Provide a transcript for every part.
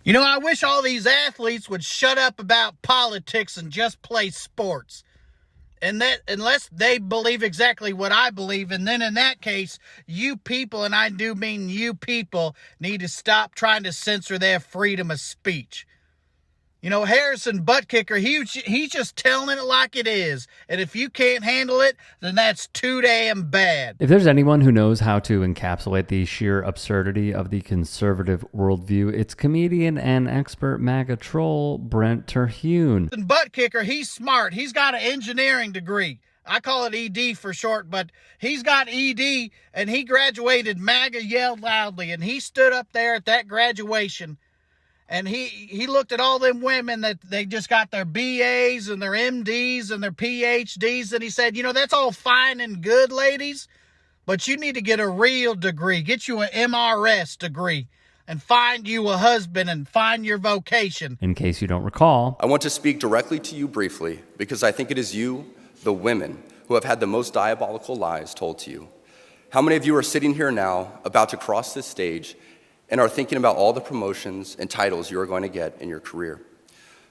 You know, I wish all these athletes would shut up about politics and just play sports. And that, unless they believe exactly what I believe, and then in that case, you people, and I do mean you people, need to stop trying to censor their freedom of speech. You know, Harrison Butker, he's just telling it like it is. And if you can't handle it, then that's too damn bad. If there's anyone who knows how to encapsulate the sheer absurdity of the conservative worldview, it's comedian and expert MAGA troll Brent Terhune. And Butker, he's smart. He's got an engineering degree. I call it ED for short, but he's got ED, and he graduated MAGA Yelled Loudly, and he stood up there at that graduation. And he looked at all them women that they just got their BAs and their MDs and their PhDs. And he said, you know, that's all fine and good, ladies, but you need to get a real degree. Get you an MRS degree and find you a husband and find your vocation. In case you don't recall, I want to speak directly to you briefly because I think it is you, the women, who have had the most diabolical lies told to you. How many of you are sitting here now about to cross this stage and are thinking about all the promotions and titles you are going to get in your career?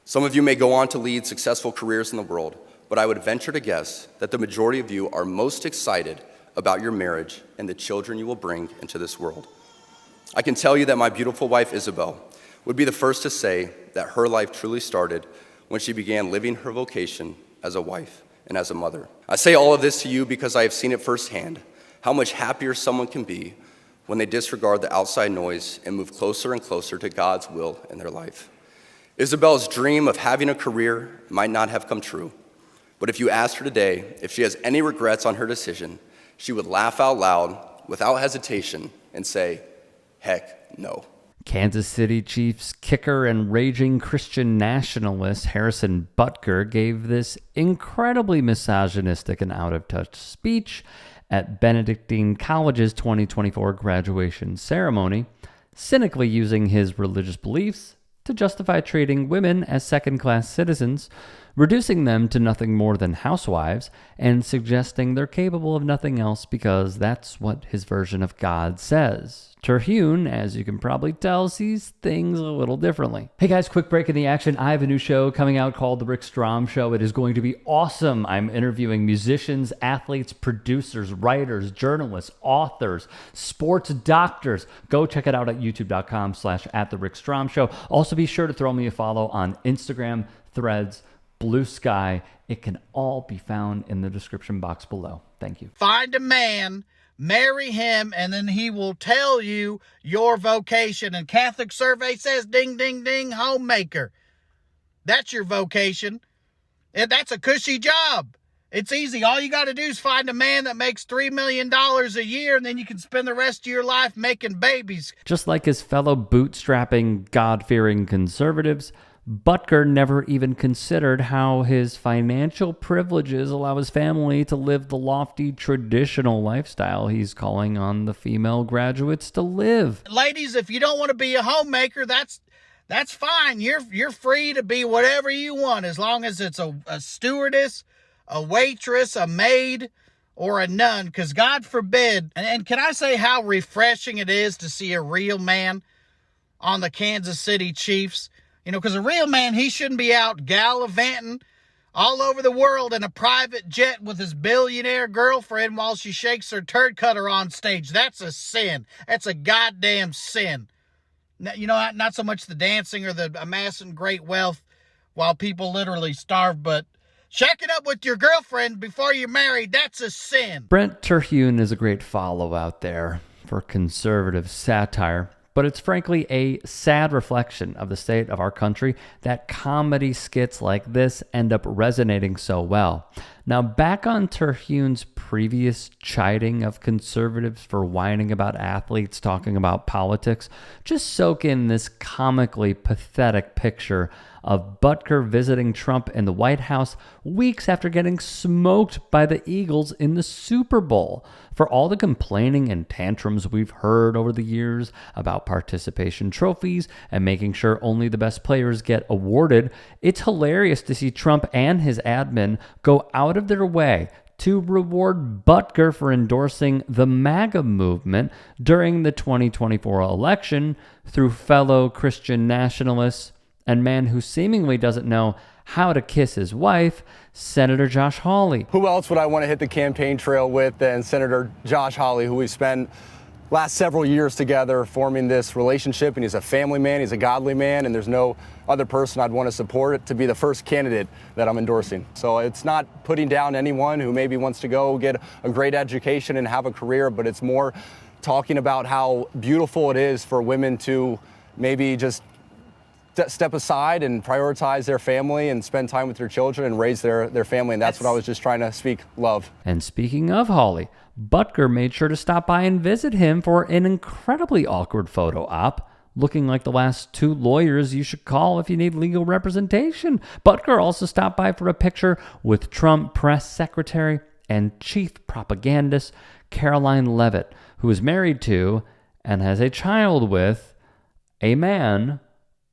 Some of you may go on to lead successful careers in the world, but I would venture to guess that the majority of you are most excited about your marriage and the children you will bring into this world. I can tell you that my beautiful wife, Isabel, would be the first to say that her life truly started when she began living her vocation as a wife and as a mother. I say all of this to you because I have seen it firsthand, how much happier someone can be when they disregard the outside noise and move closer and closer to God's will in their life. Isabel's dream of having a career might not have come true, but if you asked her today if she has any regrets on her decision, she would laugh out loud without hesitation and say, heck no. Kansas City Chiefs kicker and raging Christian nationalist Harrison Butker gave this incredibly misogynistic and out-of-touch speech at Benedictine College's 2024 graduation ceremony, cynically using his religious beliefs to justify treating women as second-class citizens, reducing them to nothing more than housewives, and suggesting they're capable of nothing else because that's what his version of God says. Terhune, as you can probably tell, sees things a little differently. Hey guys, quick break in the action. I have a new show coming out called The Rick Strom Show. It is going to be awesome. I'm interviewing musicians, athletes, producers, writers, journalists, authors, sports doctors. Go check it out at youtube.com/@TheRickStromShow. Also be sure to throw me a follow on Instagram, Threads, Blue Sky. It can all be found in the description box below. Thank you. Find a man, marry him, and then he will tell you your vocation. And Catholic survey says, ding, ding, ding, homemaker. That's your vocation. And that's a cushy job. It's easy. All you got to do is find a man that makes $3 million a year, and then you can spend the rest of your life making babies. Just like his fellow bootstrapping, God-fearing conservatives, Butker never even considered how his financial privileges allow his family to live the lofty traditional lifestyle he's calling on the female graduates to live. Ladies, if you don't want to be a homemaker, that's fine. You're free to be whatever you want, as long as it's a stewardess, a waitress, a maid, or a nun, because God forbid. And can I say how refreshing it is to see a real man on the Kansas City Chiefs? You know, because a real man, he shouldn't be out gallivanting all over the world in a private jet with his billionaire girlfriend while she shakes her turd cutter on stage. That's a sin. That's a goddamn sin. You know, not so much the dancing or the amassing great wealth while people literally starve, but shacking up with your girlfriend before you're married, that's a sin. Brent Terhune is a great follow out there for conservative satire. But it's frankly a sad reflection of the state of our country that comedy skits like this end up resonating so well. Now, back on Terhune's previous chiding of conservatives for whining about athletes talking about politics, just soak in this comically pathetic picture of Butker visiting Trump in the White House weeks after getting smoked by the Eagles in the Super Bowl. For all the complaining and tantrums we've heard over the years about participation trophies and making sure only the best players get awarded, it's hilarious to see Trump and his admin go out of their way to reward Butker for endorsing the MAGA movement during the 2024 election through fellow Christian nationalists and man who seemingly doesn't know how to kiss his wife, Senator Josh Hawley. Who else would I want to hit the campaign trail with than Senator Josh Hawley, who we've spent last several years together forming this relationship, and he's a family man, he's a godly man, and there's no other person I'd want to support it to be the first candidate that I'm endorsing. So it's not putting down anyone who maybe wants to go get a great education and have a career, but it's more talking about how beautiful it is for women to maybe just step aside and prioritize their family and spend time with their children and raise their family. And that's what I was just trying to speak love. And speaking of Hawley, Butker made sure to stop by and visit him for an incredibly awkward photo op, looking like the last two lawyers you should call if you need legal representation. Butker also stopped by for a picture with Trump press secretary and chief propagandist Caroline Leavitt, who is married to and has a child with a man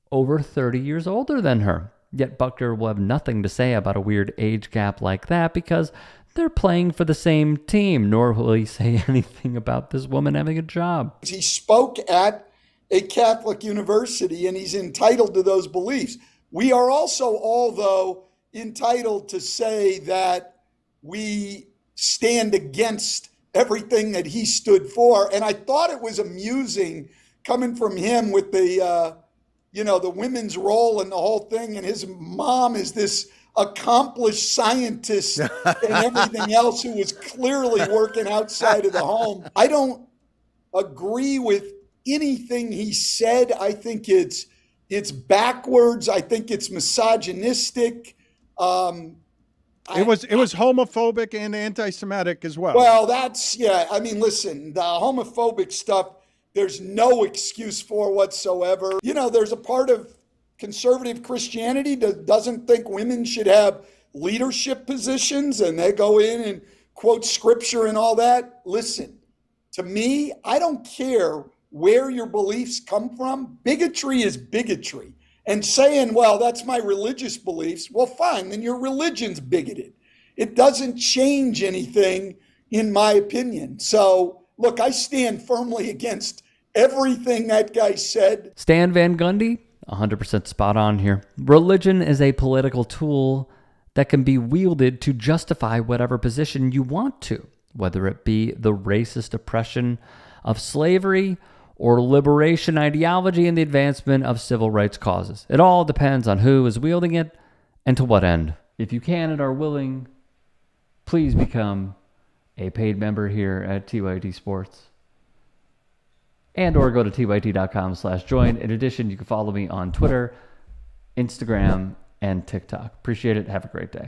over 30 years older than her. Yet Butker will have nothing to say about a weird age gap like that because they're playing for the same team, nor will he say anything about this woman having a job. He spoke at a Catholic university, and he's entitled to those beliefs. We are also all, though, entitled to say that we stand against everything that he stood for. And I thought it was amusing coming from him with the women's role and the whole thing. And his mom is this accomplished scientist and everything else who was clearly working outside of the home. I don't agree with anything he said. I think it's backwards. I think it's misogynistic. It was homophobic and anti-Semitic as well. Well, I mean, listen, the homophobic stuff, there's no excuse for whatsoever. There's a part of conservative Christianity that doesn't think women should have leadership positions, and they go in and quote scripture and all that. Listen, to me, I don't care where your beliefs come from. Bigotry is bigotry. And saying, well, that's my religious beliefs, well, fine, then your religion's bigoted. It doesn't change anything, in my opinion. So, look, I stand firmly against everything that guy said. Stan Van Gundy, 100% spot on here. Religion is a political tool that can be wielded to justify whatever position you want to, whether it be the racist oppression of slavery or liberation ideology and the advancement of civil rights causes. It all depends on who is wielding it and to what end. If you can and are willing, please become a paid member here at TYT Sports. And or go to tyt.com/join. In addition, you can follow me on Twitter, Instagram, and TikTok. Appreciate it. Have a great day.